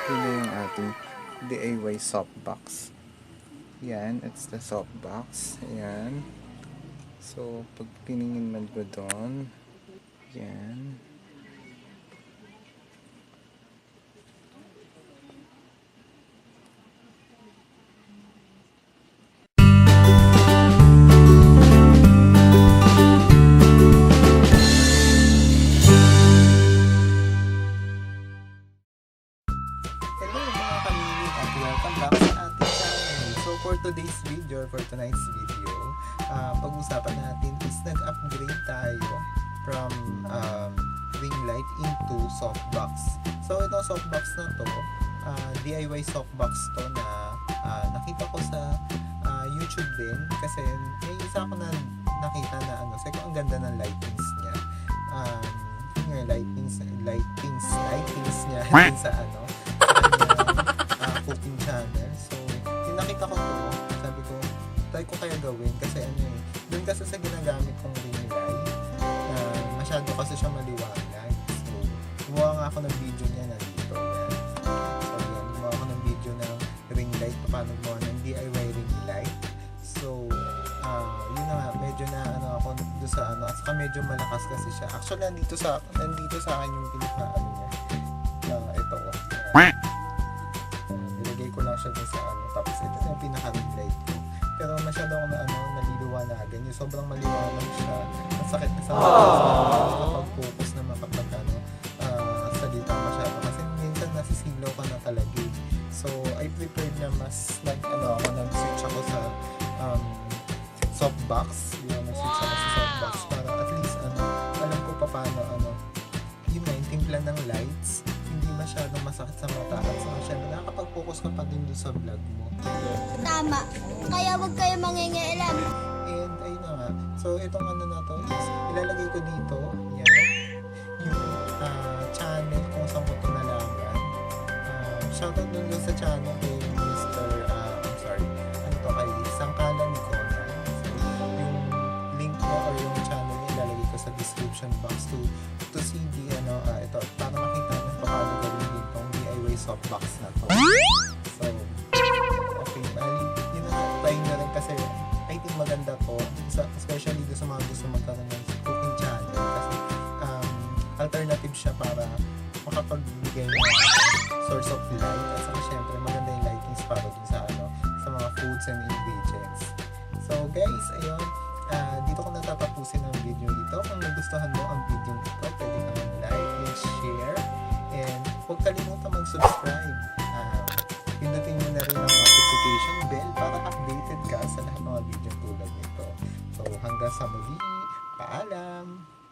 Yun na yung ating DIY softbox. Yan, it's the softbox. Ayan. So, pag tiningin man ko doon, yan. Welcome back sa ating channel. So for today's video, for tonight's video, pag-usapan natin is nag-upgrade tayo from ring light into softbox. So itong softbox na to, DIY softbox to na nakita ko sa YouTube din kasi may isa ko na nakita na kasi ang ganda ng lightings niya. Lightings niya sa cooking channel. So, yung nakita ko to, sabi ko, try ko kaya gawin kasi dun kasi sa ginagamit kong ring light, masyado kasi siya maliwanag. So, gumawa nga ako ng video niya na dito. Yan. So, yan, gumawa ako ng video ng ring light, paano gumawa ng DIY ring light. So, yun na nga, medyo na ako doon sa at saka medyo malakas kasi siya. Actually, nandito sa akin yung pinaka niya. Ito. Ko lang siya dun sa tapos ito na yung pinaka-ring light ko, pero masyado ako naliliwanagan yung sobrang maliwanag siya, ang sakit na sa kapag focus na kapag salita masyado kasi minsan nasisilaw ka na talaga. So I prepared na mas nag-switch ako sa softbox, nag-switch ako sa softbox para at least alam ko pa paano yun na yung timpla ng lights, hindi masyadong masakit sa mata at syempre nakakapag-focus ka pa din sa vlog mo. Tama. Kaya wag kayo mangingialam. And ayun na nga. So itong na to is ilalagay ko dito. Yan. Yung channel kung saan ko ito nalaman. Shoutout dun sa channel kay Mr. Kay SANGKALANNI CONAN. So yung link mo or yung channel niya ilalagay ko sa description box to see the ito para makita nyo paano gawin itong DIY softbox na to. So, okay, yun na, try na rin kasi I think maganda to, especially sa mga gusto magkaroon ng cooking channel kasi alternative siya para makapagbigay ng source of light at saka syempre maganda yung lightings para dun sa mga foods and ingredients. So guys, ayun, dito ko natatapusin ang video ito. Kung nagustuhan mo ang video ito, pwede kang like and share and huwag kalimutan mag-subscribe. Pindutin nyo na rin ang notification bell para updated ka sa lahat ng mga video tulad nito. So hanggang sa muli, paalam!